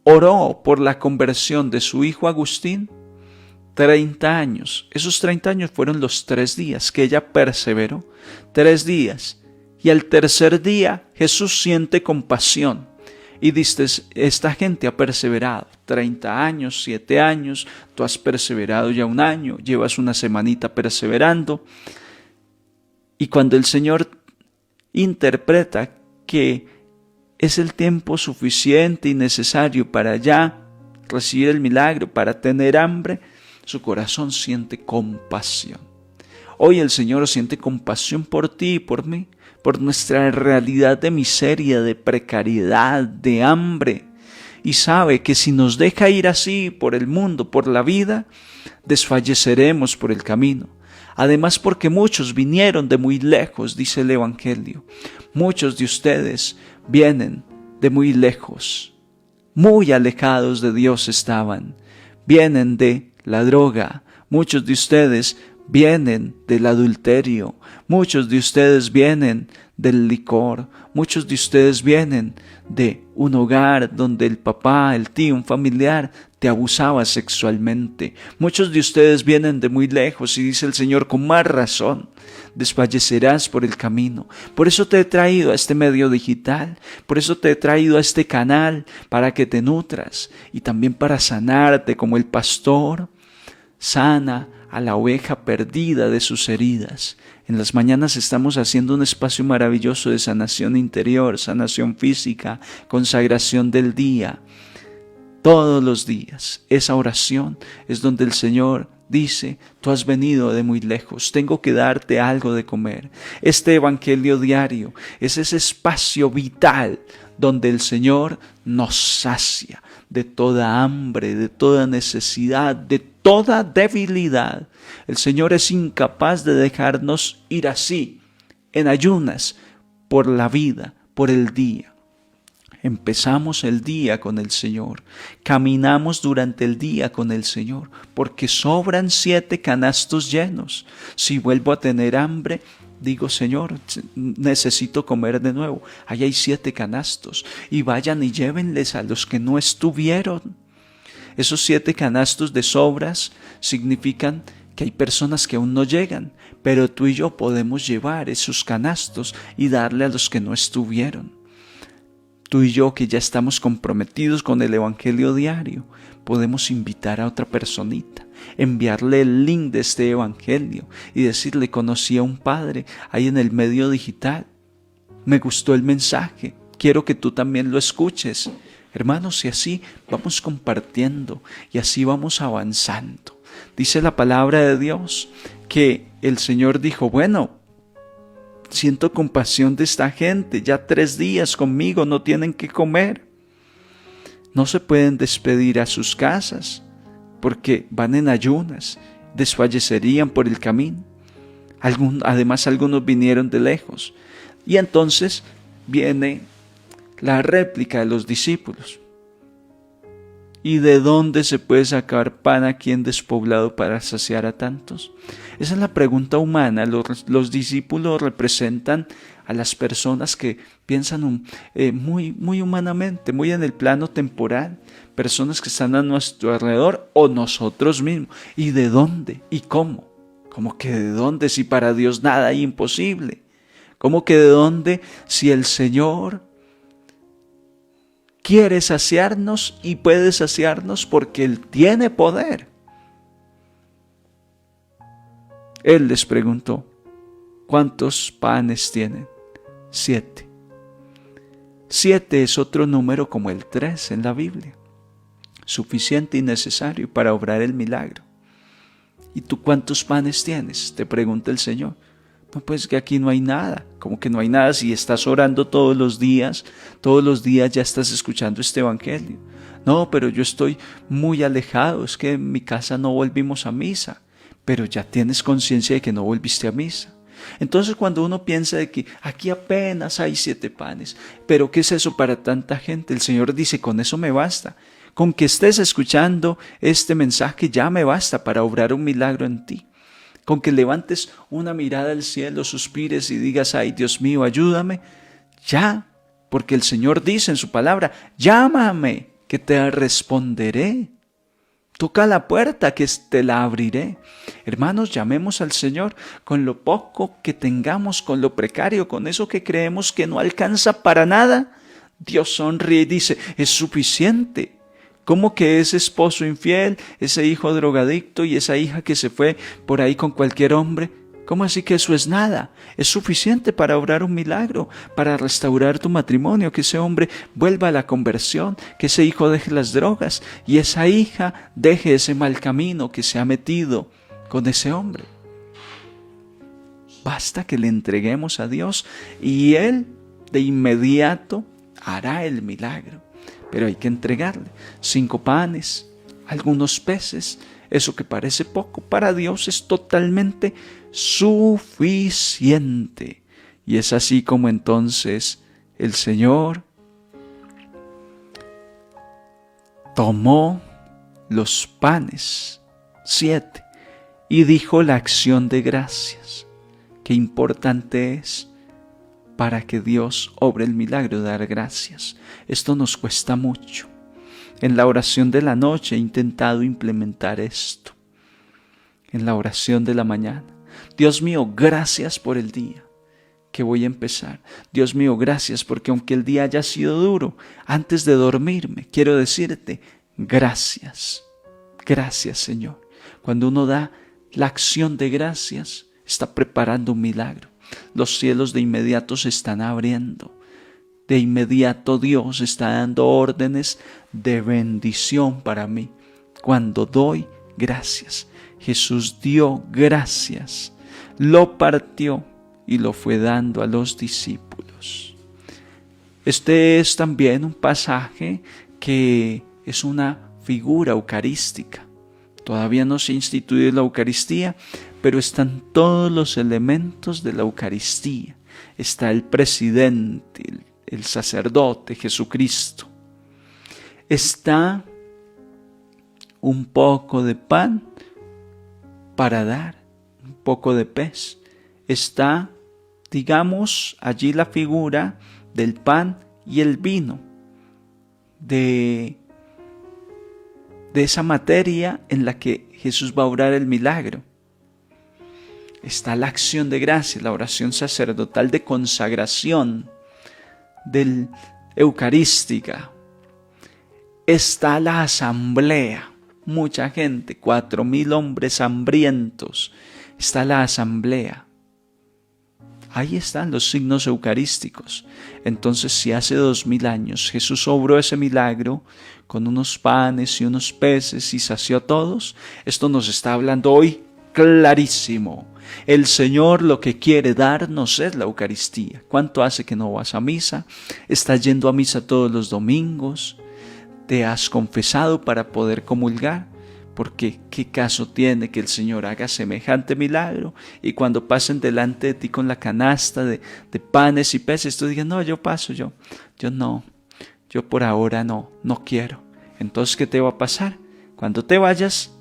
oró por la conversión de su hijo Agustín 30 años. Esos 30 años fueron los 3 días que ella perseveró. 3 días. Y al tercer día Jesús siente compasión y dice, esta gente ha perseverado 30 años, 7 años, tú has perseverado ya 1 año, llevas una semanita perseverando. Y cuando el Señor interpreta que es el tiempo suficiente y necesario para ya recibir el milagro, para tener hambre, su corazón siente compasión. Hoy el Señor siente compasión por ti y por mí, por nuestra realidad de miseria, de precariedad, de hambre. Y sabe que si nos deja ir así por el mundo, por la vida, desfalleceremos por el camino. Además, porque muchos vinieron de muy lejos, dice el Evangelio. Muchos de ustedes vienen de muy lejos, muy alejados de Dios estaban. Vienen de la droga, muchos de ustedes vienen del adulterio, muchos de ustedes vienen del licor, muchos de ustedes vienen de un hogar donde el papá, el tío, un familiar te abusaba sexualmente. Muchos de ustedes vienen de muy lejos y dice el Señor, con más razón, desfallecerás por el camino. Por eso te he traído a este medio digital, por eso te he traído a este canal, para que te nutras y también para sanarte como el pastor sana a la oveja perdida de sus heridas. En las mañanas estamos haciendo un espacio maravilloso de sanación interior, sanación física, consagración del día. Todos los días, esa oración es donde el Señor dice, tú has venido de muy lejos, tengo que darte algo de comer. Este evangelio diario es ese espacio vital donde el Señor nos sacia de toda hambre, de toda necesidad, de toda debilidad. El Señor es incapaz de dejarnos ir así, en ayunas, por la vida, por el día. Empezamos el día con el Señor, caminamos durante el día con el Señor, porque sobran 7 canastos llenos. Si vuelvo a tener hambre, digo, Señor, necesito comer de nuevo. Ahí hay 7 canastos, y vayan y llévenles a los que no estuvieron. Esos 7 canastos de sobras significan que hay personas que aún no llegan, pero tú y yo podemos llevar esos canastos y darle a los que no estuvieron. Tú y yo, que ya estamos comprometidos con el evangelio diario, podemos invitar a otra personita, enviarle el link de este evangelio y decirle, conocí a un padre ahí en el medio digital, me gustó el mensaje, quiero que tú también lo escuches. Hermanos, y así vamos compartiendo y así vamos avanzando. Dice la palabra de Dios que el Señor dijo, bueno, siento compasión de esta gente, ya 3 días conmigo, no tienen que comer. No se pueden despedir a sus casas porque van en ayunas, desfallecerían por el camino. Además, algunos vinieron de lejos. Y entonces viene la réplica de los discípulos. ¿Y de dónde se puede sacar pan aquí en despoblado para saciar a tantos? Esa es la pregunta humana. Los discípulos representan a las personas que piensan muy humanamente, muy en el plano temporal. Personas que están a nuestro alrededor o nosotros mismos. ¿Y de dónde? ¿Y cómo? ¿Cómo que de dónde? Si para Dios nada hay imposible. ¿Cómo que de dónde? Si el Señor quiere saciarnos y puede saciarnos porque Él tiene poder. Él les preguntó, ¿cuántos panes tienen? 7. 7 es otro número como el 3 en la Biblia, suficiente y necesario para obrar el milagro. ¿Y tú cuántos panes tienes?, te pregunta el Señor. No, pues que aquí no hay nada. ¿Cómo que no hay nada? Si estás orando todos los días ya estás escuchando este evangelio. No, pero yo estoy muy alejado, es que en mi casa no volvimos a misa. Pero ya tienes conciencia de que no volviste a misa. Entonces cuando uno piensa de que aquí apenas hay 7 panes, pero ¿qué es eso para tanta gente? El Señor dice, con eso me basta. Con que estés escuchando este mensaje ya me basta para obrar un milagro en ti. Con que levantes una mirada al cielo, suspires y digas, ay Dios mío, ayúdame, ya, porque el Señor dice en su palabra, llámame, que te responderé. Toca la puerta, que te la abriré. Hermanos, llamemos al Señor con lo poco que tengamos, con lo precario, con eso que creemos que no alcanza para nada. Dios sonríe y dice, es suficiente. ¿Cómo que ese esposo infiel, ese hijo drogadicto y esa hija que se fue por ahí con cualquier hombre? ¿Cómo así que eso es nada? Es suficiente para obrar un milagro, para restaurar tu matrimonio, que ese hombre vuelva a la conversión, que ese hijo deje las drogas y esa hija deje ese mal camino que se ha metido con ese hombre. Basta que le entreguemos a Dios y Él de inmediato hará el milagro. Pero hay que entregarle 5 panes, algunos peces. Eso que parece poco, para Dios es totalmente suficiente. Y es así como entonces el Señor tomó los panes, 7, y dijo la acción de gracias. Qué importante es para que Dios obre el milagro de dar gracias. Esto nos cuesta mucho. En la oración de la noche he intentado implementar esto. En la oración de la mañana. Dios mío, gracias por el día que voy a empezar. Dios mío, gracias porque aunque el día haya sido duro, antes de dormirme, quiero decirte gracias. Gracias, Señor. Cuando uno da la acción de gracias, está preparando un milagro. Los cielos de inmediato se están abriendo. De inmediato Dios está dando órdenes de bendición para mí. Cuando doy gracias, Jesús dio gracias, lo partió y lo fue dando a los discípulos. Este es también un pasaje que es una figura eucarística. Todavía no se instituye la Eucaristía, pero están todos los elementos de la Eucaristía. Está el presidente, el sacerdote, Jesucristo. Está un poco de pan para dar, un poco de pez. Está, digamos, allí la figura del pan y el vino, de esa materia en la que Jesús va a obrar el milagro. Está la acción de gracias, la oración sacerdotal de consagración del eucarística. Está la asamblea, mucha gente, 4,000 hombres hambrientos. Está la asamblea. Ahí están los signos eucarísticos. Entonces, si hace 2000 años Jesús obró ese milagro con unos panes y unos peces y sació a todos, esto nos está hablando hoy clarísimo. El Señor lo que quiere darnos es la Eucaristía. ¿Cuánto hace que no vas a misa? ¿Estás yendo a misa todos los domingos? ¿Te has confesado para poder comulgar? Porque ¿qué caso tiene que el Señor haga semejante milagro y cuando pasen delante de ti con la canasta de panes y peces, tú digas, no, yo paso, yo no, yo por ahora no quiero? Entonces, ¿qué te va a pasar? Cuando te vayas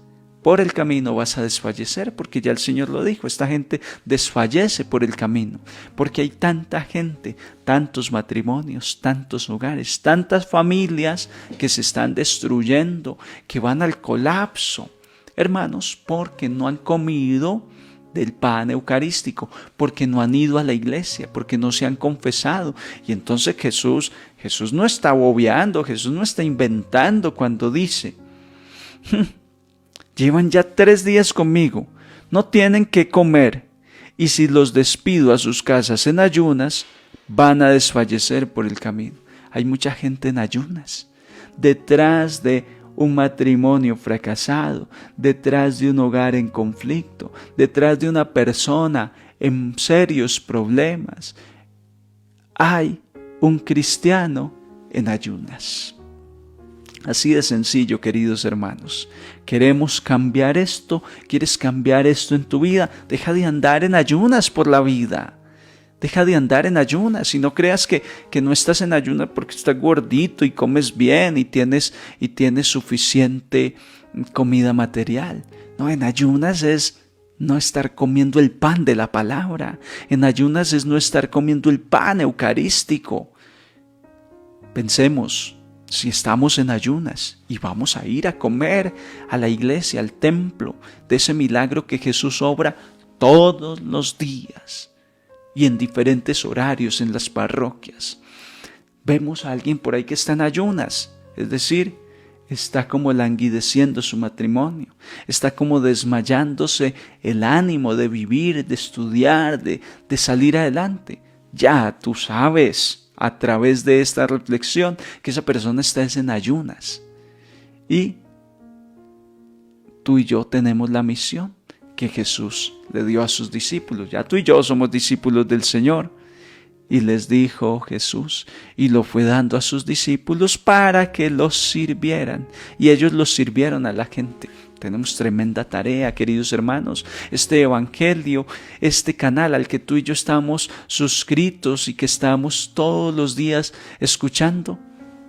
por el camino vas a desfallecer, porque ya el Señor lo dijo, esta gente desfallece por el camino, porque hay tanta gente, tantos matrimonios, tantos hogares, tantas familias que se están destruyendo, que van al colapso, hermanos, porque no han comido del pan eucarístico, porque no han ido a la iglesia, porque no se han confesado. Y entonces Jesús no está bobeando, Jesús no está inventando cuando dice, llevan ya 3 días conmigo, no tienen que comer, y si los despido a sus casas en ayunas, van a desfallecer por el camino. Hay mucha gente en ayunas, detrás de un matrimonio fracasado, detrás de un hogar en conflicto, detrás de una persona en serios problemas. Hay un cristiano en ayunas. Así de sencillo, queridos hermanos. ¿Queremos cambiar esto? ¿Quieres cambiar esto en tu vida? Deja de andar en ayunas por la vida. Deja de andar en ayunas y no creas que no estás en ayunas porque estás gordito y comes bien y tienes suficiente comida material. No, en ayunas es no estar comiendo el pan de la palabra. En ayunas es no estar comiendo el pan eucarístico. Pensemos, si estamos en ayunas y vamos a ir a comer a la iglesia, al templo, de ese milagro que Jesús obra todos los días y en diferentes horarios en las parroquias. Vemos a alguien por ahí que está en ayunas, es decir, está como languideciendo su matrimonio, está como desmayándose el ánimo de vivir, de estudiar, de salir adelante. Ya tú sabes a través de esta reflexión que esa persona está en ayunas. Y tú y yo tenemos la misión que Jesús le dio a sus discípulos. Ya tú y yo somos discípulos del Señor. Y les dijo Jesús, y lo fue dando a sus discípulos para que los sirvieran. Y ellos los sirvieron a la gente. Tenemos tremenda tarea, queridos hermanos. Este evangelio, este canal al que tú y yo estamos suscritos y que estamos todos los días escuchando,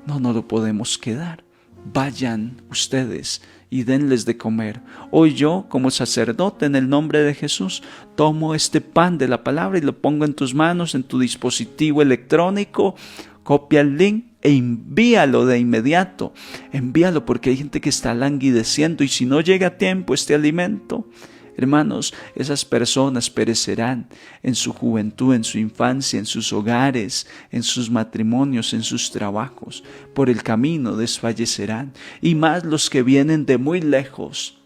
no lo podemos quedar. Vayan ustedes y denles de comer. Hoy yo, como sacerdote, en el nombre de Jesús, tomo este pan de la palabra y lo pongo en tus manos, en tu dispositivo electrónico, copia el link e envíalo de inmediato. Envíalo porque hay gente que está languideciendo y si no llega a tiempo este alimento, hermanos, esas personas perecerán en su juventud, en su infancia, en sus hogares, en sus matrimonios, en sus trabajos. Por el camino desfallecerán. Y más los que vienen de muy lejos,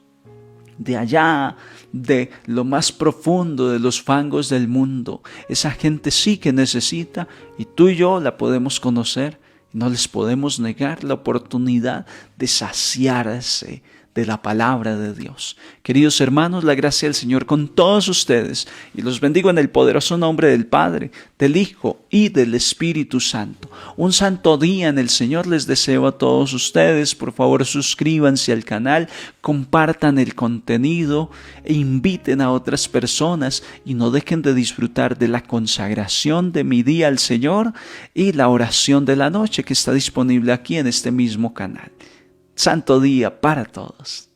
de allá, de lo más profundo de los fangos del mundo. Esa gente sí que necesita y tú y yo la podemos conocer. No les podemos negar la oportunidad de saciarse de la palabra de Dios. Queridos hermanos, la gracia del Señor con todos ustedes y los bendigo en el poderoso nombre del Padre, del Hijo y del Espíritu Santo. Un santo día en el Señor les deseo a todos ustedes. Por favor, suscríbanse al canal, compartan el contenido e inviten a otras personas y no dejen de disfrutar de la consagración de mi día al Señor y la oración de la noche que está disponible aquí en este mismo canal. Santo día para todos.